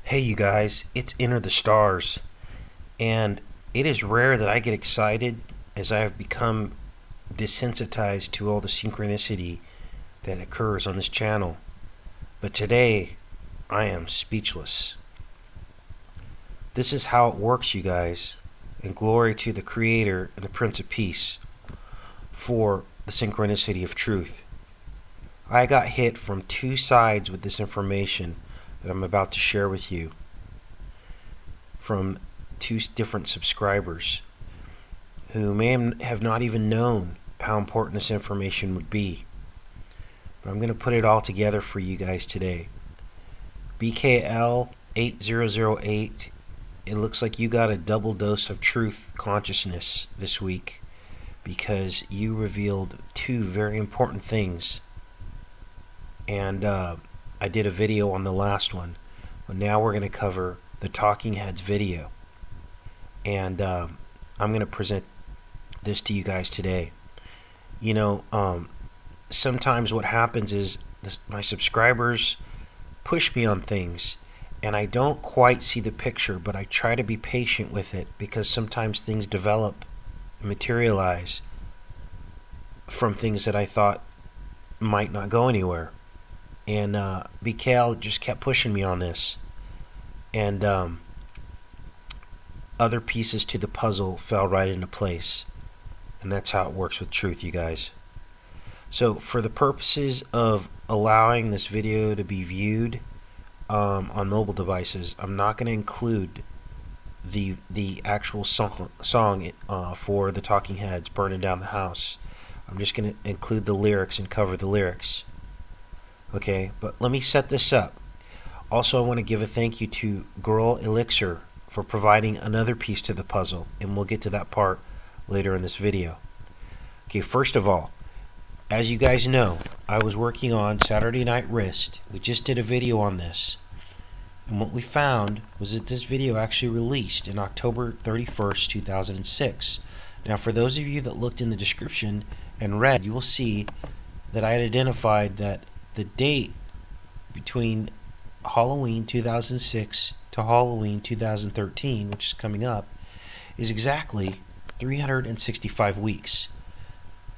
Hey you guys, it's Enter the Stars, and it is rare that I get excited as I have become desensitized to all the synchronicity that occurs on this channel. But today, I am speechless. This is how it works, you guys, and glory to the Creator and the Prince of Peace for the synchronicity of truth. I got hit from two sides with this information that I'm about to share with you from two different subscribers who may have not even known how important this information would be. But I'm going to put it all together for you guys today. BKL 8008, it looks like you got a double dose of truth consciousness this week because you revealed two very important things. And I did a video on the last one, but now we're going to cover the Talking Heads video. And I'm going to present this to you guys today. You know, sometimes what happens is my subscribers push me on things and I don't quite see the picture, but I try to be patient with it because sometimes things develop and materialize from things that I thought might not go anywhere. And BKL just kept pushing me on this, and other pieces to the puzzle fell right into place. And that's how it works with truth, you guys. So for the purposes of allowing this video to be viewed on mobile devices, I'm not going to include the actual song for the Talking Heads, Burning Down the House. I'm just going to include the lyrics and cover the lyrics. Okay, but let me set this up. Also, I want to give a thank you to Girl Elixir for providing another piece to the puzzle, and we'll get to that part later in this video. Okay, first of all, as you guys know, I was working on Saturday Night Wrist. We just did a video on this, and what we found was that this video actually released in October 31st, 2006. Now, for those of you that looked in the description and read, you will see that I had identified that the date between Halloween 2006 to Halloween 2013, which is coming up, is exactly 365 weeks.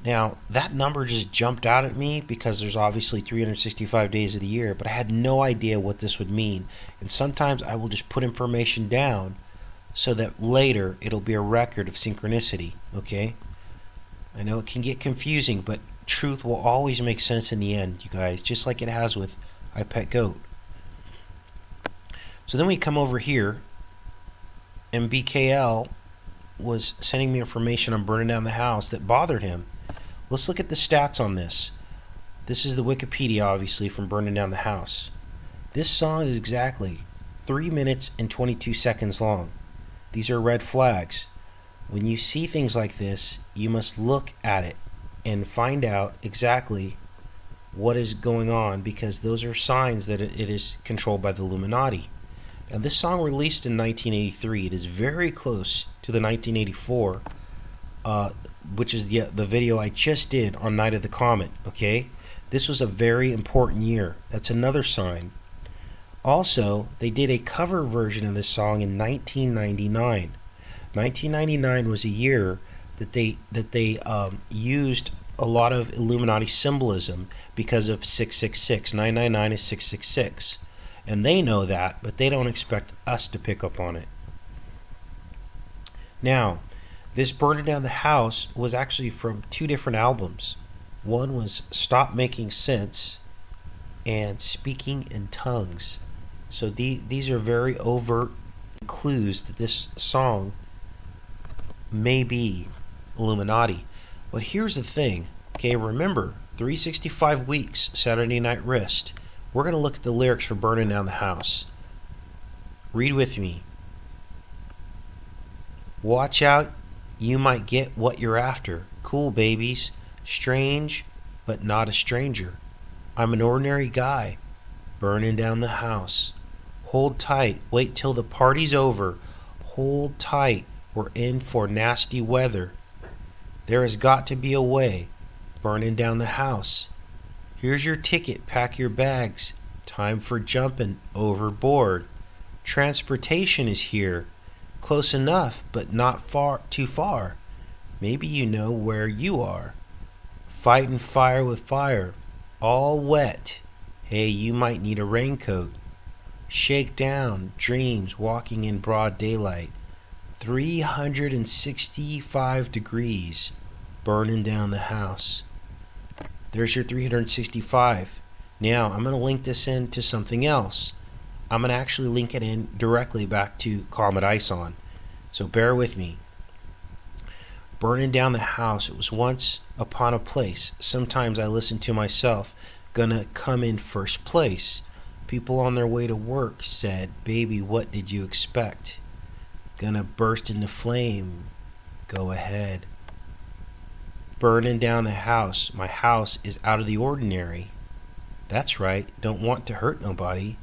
Now, that number just jumped out at me because there's obviously 365 days of the year, but I had no idea what this would mean. And sometimes I will just put information down so that later it'll be a record of synchronicity, okay? I know it can get confusing, but truth will always make sense in the end, you guys, just like it has with I Pet Goat. So then we come over here, and BKL was sending me information on burning down the house that bothered him. Let's look at the stats on this. This is the Wikipedia, obviously, from Burning Down the House. This song is exactly 3 minutes and 22 seconds long. These are red flags. When you see things like this, you must look at it and find out exactly what is going on, because those are signs that it is controlled by the Illuminati. And this song released in 1983. It is very close to the 1984, which is the video I just did on Night of the Comet. Okay, this was a very important year. That's another sign. Also, they did a cover version of this song in 1999. 1999 was a year that they used a lot of Illuminati symbolism because of 666. 999 is 666. And they know that, but they don't expect us to pick up on it. Now, this Burning Down the House was actually from two different albums. One was Stop Making Sense and Speaking in Tongues. So these are very overt clues that this song may be Illuminati. But here's the thing, okay, remember, 365 weeks, Saturday Night Wrist. We're going to look at the lyrics for Burning Down the House. Read with me. Watch out, you might get what you're after. Cool babies, strange, but not a stranger. I'm an ordinary guy, burning down the house. Hold tight, wait till the party's over. Hold tight, we're in for nasty weather. There has got to be a way, burning down the house. Here's your ticket, pack your bags. Time for jumping overboard. Transportation is here. Close enough, but not too far. Maybe you know where you are. Fighting fire with fire. All wet. Hey, you might need a raincoat. Shake down. Dreams walking in broad daylight. 365 degrees. Burning down the house. There's your 365. Now, I'm going to link this into something else. I'm going to actually link it in directly back to Comet Ison. So bear with me. Burning down the house. It was once upon a place. Sometimes I listen to myself. Gonna come in first place. People on their way to work said, baby, what did you expect? Gonna burst into flame. Go ahead. Burning down the house. My house is out of the ordinary. That's right. Don't want to hurt nobody.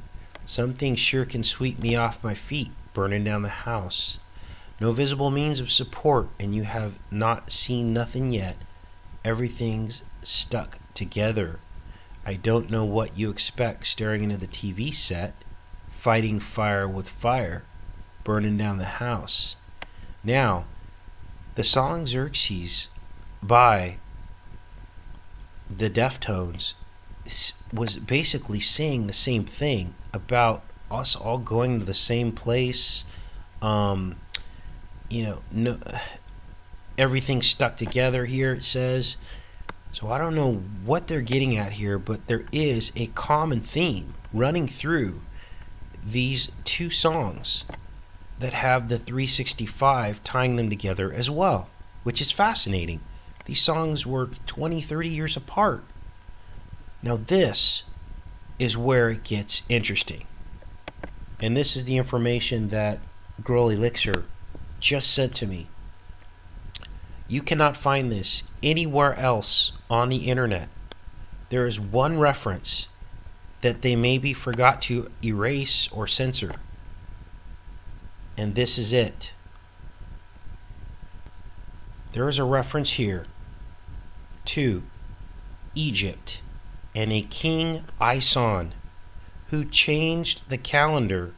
Some things sure can sweep me off my feet. Burning down the house. No visible means of support, and you have not seen nothing yet. Everything's stuck together. I don't know what you expect staring into the TV set. Fighting fire with fire. Burning down the house. Now, the song Xerxes by the Deftones was basically saying the same thing about us all going to the same place. No, everything's stuck together here, it says. So I don't know what they're getting at here, but there is a common theme running through these two songs that have the 365 tying them together as well, which is fascinating. These songs were 20, 30 years apart. Now this is where it gets interesting. And this is the information that Girl Elixir just sent to me. You cannot find this anywhere else on the internet. There is one reference that they maybe forgot to erase or censor. And this is it. There is a reference here to Egypt and a king Ison who changed the calendar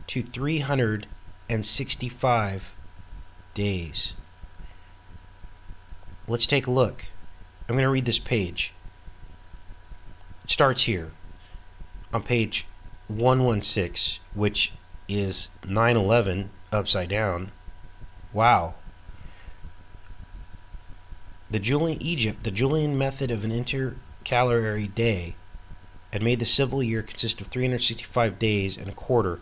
to 365 days. Let's take a look. I'm going to read this page. It starts here on page 116, which is 9/11 upside down. Wow. The Julian method of an intercalary day had made the civil year consist of 365 days and a quarter,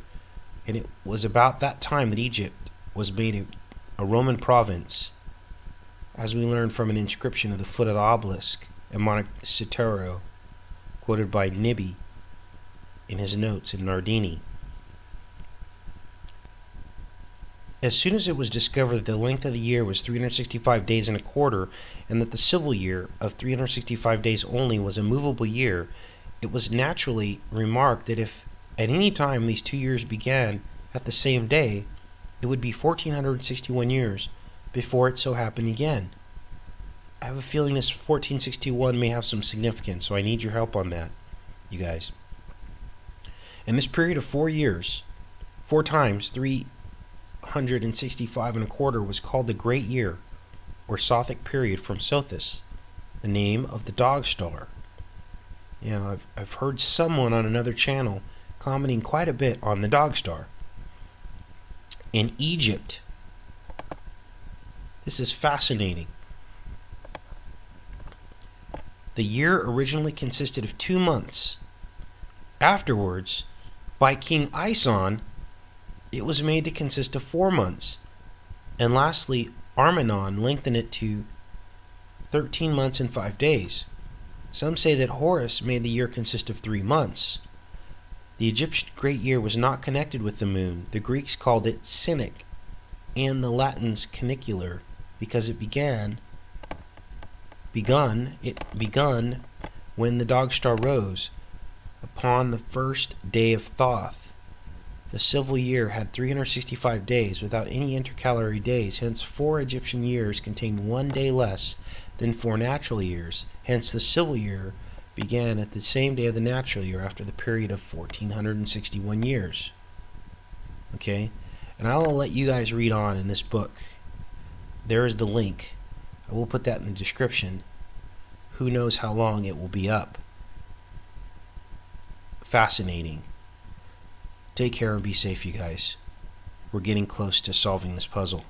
and it was about that time that Egypt was made a Roman province, as we learned from an inscription at the foot of the obelisk at Monte Citero, quoted by Nibby in his notes in Nardini. As soon as it was discovered that the length of the year was 365 days and a quarter, and that the civil year of 365 days only was a movable year, it was naturally remarked that if at any time these 2 years began at the same day, it would be 1461 years before it so happened again. I have a feeling this 1461 may have some significance, so I need your help on that, you guys. In this period of 4 years, 4 times 365 and a quarter was called the Great Year, or Sothic period, from Sothis, the name of the dog star. I've heard someone on another channel commenting quite a bit on the dog star. In Egypt, this is fascinating. The year originally consisted of 2 months. Afterwards, by King Ison, it was made to consist of 4 months. And lastly, Armenon lengthened it to 13 months and 5 days. Some say that Horus made the year consist of 3 months. The Egyptian great year was not connected with the moon. The Greeks called it Cynic, and the Latins Canicular, because it begun when the dog star rose upon the first day of Thoth. The civil year had 365 days without any intercalary days. Hence 4 Egyptian years contained 1 day less than 4 natural years. Hence the civil year began at the same day of the natural year after the period of 1461 years. Okay, and I'll let you guys read on in this book. There is the link. I will put that in the description. Who knows how long it will be up. Fascinating. Take care and be safe, you guys. We're getting close to solving this puzzle.